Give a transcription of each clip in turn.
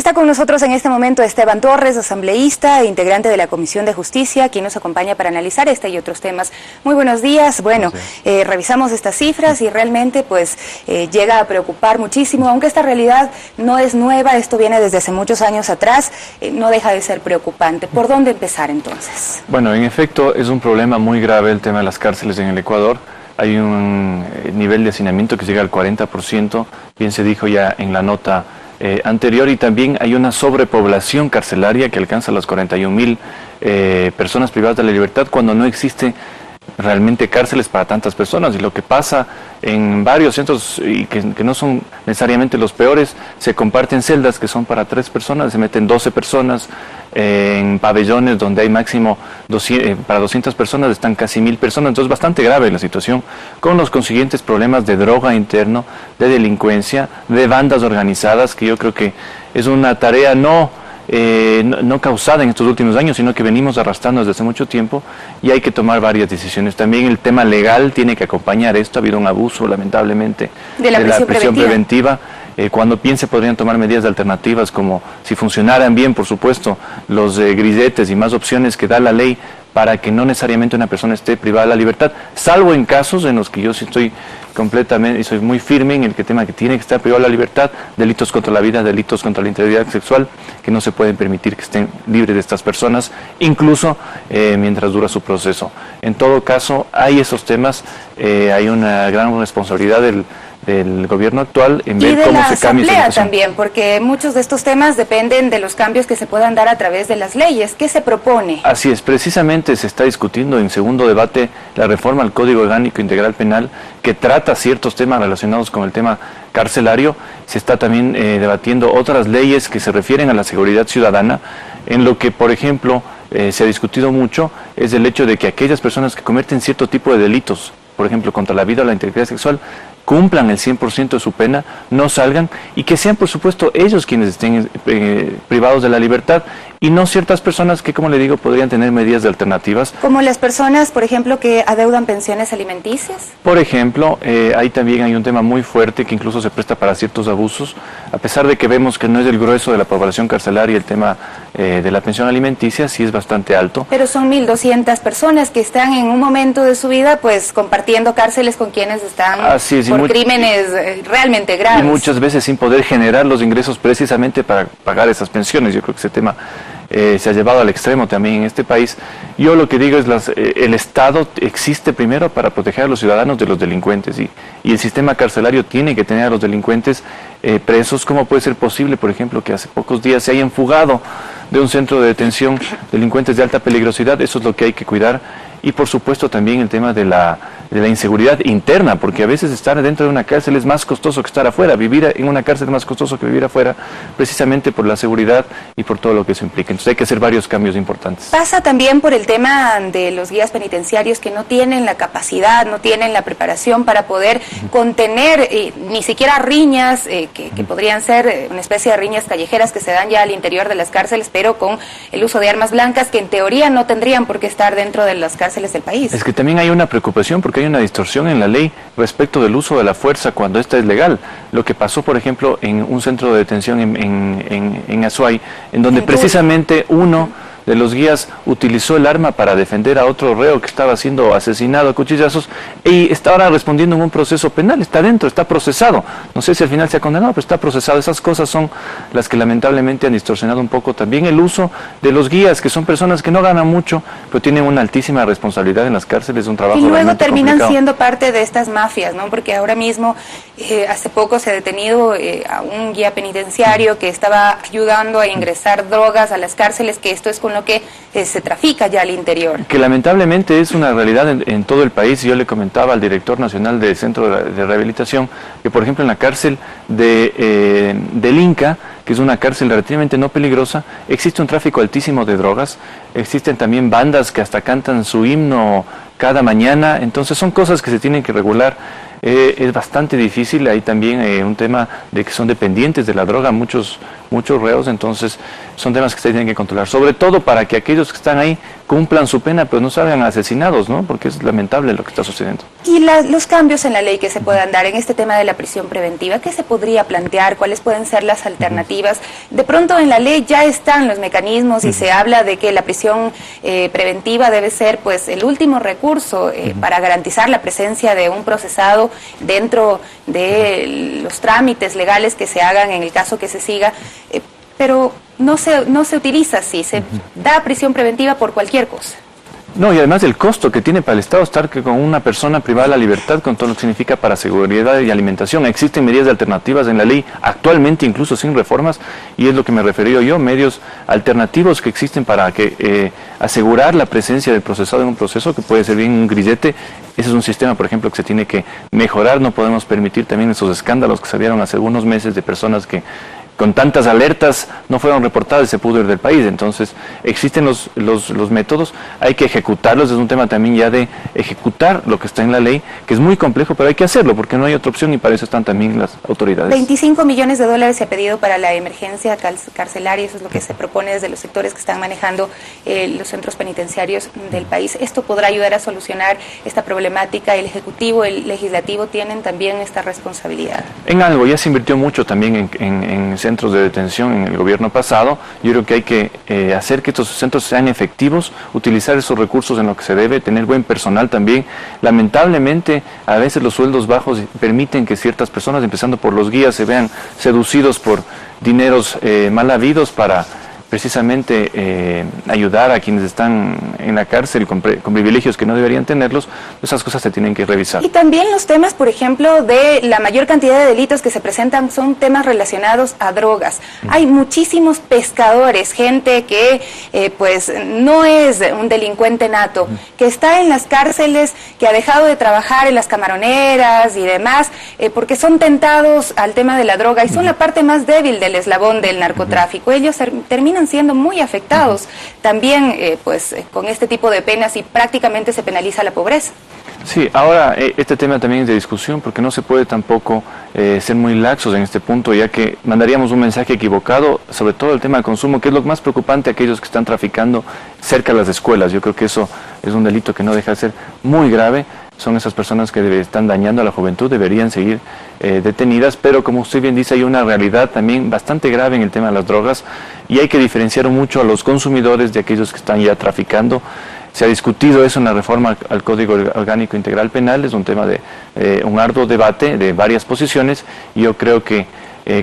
Está con nosotros en este momento Esteban Torres, asambleísta e integrante de la Comisión de Justicia, quien nos acompaña para analizar este y otros temas. Muy buenos días. Bueno, revisamos estas cifras y realmente pues llega a preocupar muchísimo, aunque esta realidad no es nueva, esto viene desde hace muchos años atrás, no deja de ser preocupante. ¿Por dónde empezar entonces? Bueno, en efecto es un problema muy grave el tema de las cárceles en el Ecuador. Hay un nivel de hacinamiento que llega al 40%, bien se dijo ya en la nota anterior, y también hay una sobrepoblación carcelaria que alcanza las 41.000 personas privadas de la libertad cuando no existe realmente cárceles para tantas personas. Y lo que pasa en varios centros, y que no son necesariamente los peores, se comparten celdas que son para 3 personas, se meten 12 personas, en pabellones donde hay máximo para 200 personas están casi 1.000 personas, entonces bastante grave la situación, con los consiguientes problemas de droga interno, de delincuencia, de bandas organizadas, que yo creo que es una tarea no causada en estos últimos años, sino que venimos arrastrando desde hace mucho tiempo, y hay que tomar varias decisiones. También el tema legal tiene que acompañar esto. Ha habido un abuso, lamentablemente, de la prisión preventiva. Cuando piense podrían tomar medidas alternativas, como si funcionaran bien, por supuesto, los grilletes y más opciones que da la ley para que no necesariamente una persona esté privada de la libertad, salvo en casos en los que yo sí estoy completamente y soy muy firme en el tema que tiene que estar privado de la libertad, delitos contra la vida, delitos contra la integridad sexual, que no se pueden permitir que estén libres de estas personas, incluso mientras dura su proceso. En todo caso, hay esos temas, hay una gran responsabilidad del gobierno actual en ver cómo se cambia esa situación. También, porque muchos de estos temas dependen de los cambios que se puedan dar a través de las leyes. ¿Qué se propone? Así es, precisamente se está discutiendo en segundo debate la reforma al Código Orgánico Integral Penal, que trata ciertos temas relacionados con el tema carcelario. Se está también debatiendo otras leyes que se refieren a la seguridad ciudadana, en lo que, por ejemplo, se ha discutido mucho es el hecho de que aquellas personas que cometen cierto tipo de delitos, por ejemplo, contra la vida o la integridad sexual, cumplan el 100% de su pena, no salgan, y que sean, por supuesto, ellos quienes estén privados de la libertad, y no ciertas personas que, como le digo, podrían tener medidas de alternativas. Como las personas, por ejemplo, que adeudan pensiones alimenticias. Por ejemplo, ahí también hay un tema muy fuerte que incluso se presta para ciertos abusos, a pesar de que vemos que no es el grueso de la población carcelaria el tema de la pensión alimenticia, sí es bastante alto. Pero son 1.200 personas que están en un momento de su vida, pues, compartiendo cárceles con quienes están por crímenes realmente graves. Y muchas veces sin poder generar los ingresos precisamente para pagar esas pensiones. Yo creo que ese tema se ha llevado al extremo también en este país. Yo lo que digo es el Estado existe primero para proteger a los ciudadanos de los delincuentes, y el sistema carcelario tiene que tener a los delincuentes presos. ¿Cómo puede ser posible, por ejemplo, que hace pocos días se hayan fugado de un centro de detención delincuentes de alta peligrosidad? Eso es lo que hay que cuidar. Y por supuesto también el tema de la inseguridad interna, porque a veces estar dentro de una cárcel es más costoso que estar afuera. Vivir en una cárcel es más costoso que vivir afuera, precisamente por la seguridad y por todo lo que eso implica. Entonces hay que hacer varios cambios importantes. Pasa también por el tema de los guías penitenciarios, que no tienen la capacidad, no tienen la preparación para poder contener ni siquiera riñas, que podrían ser una especie de riñas callejeras que se dan ya al interior de las cárceles, pero con el uso de armas blancas que en teoría no tendrían por qué estar dentro de las cárceles del país. Es que también hay una preocupación porque hay una distorsión en la ley respecto del uso de la fuerza cuando esta es legal. Lo que pasó, por ejemplo, en un centro de detención en Azuay, en donde precisamente uno de los guías utilizó el arma para defender a otro reo que estaba siendo asesinado a cuchillazos, y está ahora respondiendo en un proceso penal, está dentro, está procesado. No sé si al final se ha condenado, pero está procesado. Esas cosas son las que lamentablemente han distorsionado un poco también el uso de los guías, que son personas que no ganan mucho, pero tienen una altísima responsabilidad en las cárceles, un trabajo y luego terminan complicado, siendo parte de estas mafias, ¿no? Porque ahora mismo, hace poco se ha detenido a un guía penitenciario que estaba ayudando a ingresar drogas a las cárceles, que esto es con lo que se trafica ya al interior. Que lamentablemente es una realidad en todo el país. Yo le comentaba al director nacional del Centro de Rehabilitación que, por ejemplo, en la cárcel del Inca, que es una cárcel relativamente no peligrosa, existe un tráfico altísimo de drogas, existen también bandas que hasta cantan su himno cada mañana. Entonces son cosas que se tienen que regular es bastante difícil. Hay también un tema de que son dependientes de la droga, muchos reos, entonces son temas que se tienen que controlar, sobre todo para que aquellos que están ahí cumplan su pena, pero no salgan asesinados, ¿no? Porque es lamentable lo que está sucediendo. Y los cambios en la ley que se puedan dar en este tema de la prisión preventiva, ¿qué se podría plantear? ¿Cuáles pueden ser las alternativas? De pronto en la ley ya están los mecanismos y se habla de que la prisión preventiva debe ser pues el último recurso para garantizar la presencia de un procesado dentro de los trámites legales que se hagan en el caso que se siga, pero no se utiliza así, se da prisión preventiva por cualquier cosa. No, y además el costo que tiene para el Estado estar con una persona privada de la libertad, con todo lo que significa para seguridad y alimentación. Existen medidas alternativas en la ley, actualmente incluso sin reformas, y es lo que me referí yo, medios alternativos que existen para que asegurar la presencia del procesado en un proceso, que puede ser bien un grillete. Ese es un sistema, por ejemplo, que se tiene que mejorar. No podemos permitir también esos escándalos que se dieron hace algunos meses de personas que con tantas alertas no fueron reportadas y se pudo ir del país. Entonces existen los métodos, hay que ejecutarlos. Es un tema también ya de ejecutar lo que está en la ley, que es muy complejo, pero hay que hacerlo porque no hay otra opción y para eso están también las autoridades. 25 millones de dólares se ha pedido para la emergencia carcelaria, eso es lo que se propone desde los sectores que están manejando los centros penitenciarios del país. ¿Esto podrá ayudar a solucionar esta problemática? ¿El Ejecutivo, el Legislativo tienen también esta responsabilidad? En algo, ya se invirtió mucho también en centros de detención en el gobierno pasado. Yo creo que hay que hacer que estos centros sean efectivos, utilizar esos recursos en lo que se debe, tener buen personal también. Lamentablemente, a veces los sueldos bajos permiten que ciertas personas, empezando por los guías, se vean seducidos por dineros mal habidos para precisamente ayudar a quienes están en la cárcel con privilegios que no deberían tenerlos. Esas cosas se tienen que revisar. Y también los temas, por ejemplo, de la mayor cantidad de delitos que se presentan son temas relacionados a drogas. Hay muchísimos pescadores, gente que pues no es un delincuente nato, que está en las cárceles, que ha dejado de trabajar en las camaroneras y demás, porque son tentados al tema de la droga y son la parte más débil del eslabón del narcotráfico. Ellos terminan siendo muy afectados también pues con este tipo de penas y prácticamente se penaliza la pobreza. Sí, ahora este tema también es de discusión porque no se puede tampoco ser muy laxos en este punto, ya que mandaríamos un mensaje equivocado, sobre todo el tema del consumo, que es lo más preocupante a aquellos que están traficando cerca de las escuelas. Yo creo que eso es un delito que no deja de ser muy grave. Son esas personas que están dañando a la juventud, deberían seguir detenidas, pero como usted bien dice, hay una realidad también bastante grave en el tema de las drogas y hay que diferenciar mucho a los consumidores de aquellos que están ya traficando. Se ha discutido eso en la reforma al Código Orgánico Integral Penal, es un tema de un arduo debate de varias posiciones y yo creo que,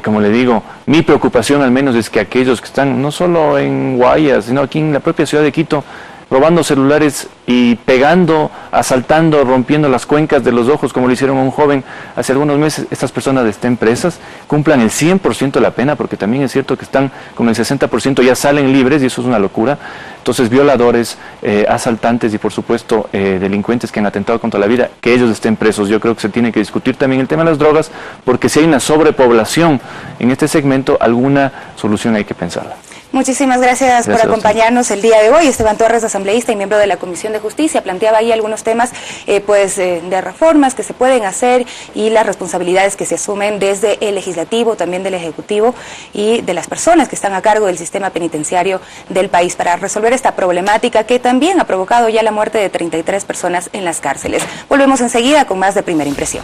como le digo, mi preocupación al menos es que aquellos que están no solo en Guayas, sino aquí en la propia ciudad de Quito, robando celulares y pegando, asaltando, rompiendo las cuencas de los ojos, como lo hicieron a un joven hace algunos meses, estas personas estén presas, cumplan el 100% de la pena, porque también es cierto que están con el 60% ya salen libres y eso es una locura. Entonces, violadores, asaltantes y por supuesto delincuentes que han atentado contra la vida, que ellos estén presos. Yo creo que se tiene que discutir también el tema de las drogas, porque si hay una sobrepoblación en este segmento, alguna solución hay que pensarla. Muchísimas gracias por acompañarnos el día de hoy. Esteban Torres, asambleísta y miembro de la Comisión de Justicia, planteaba ahí algunos temas de reformas que se pueden hacer y las responsabilidades que se asumen desde el Legislativo, también del Ejecutivo y de las personas que están a cargo del sistema penitenciario del país para resolver esta problemática que también ha provocado ya la muerte de 33 personas en las cárceles. Volvemos enseguida con más de Primera Impresión.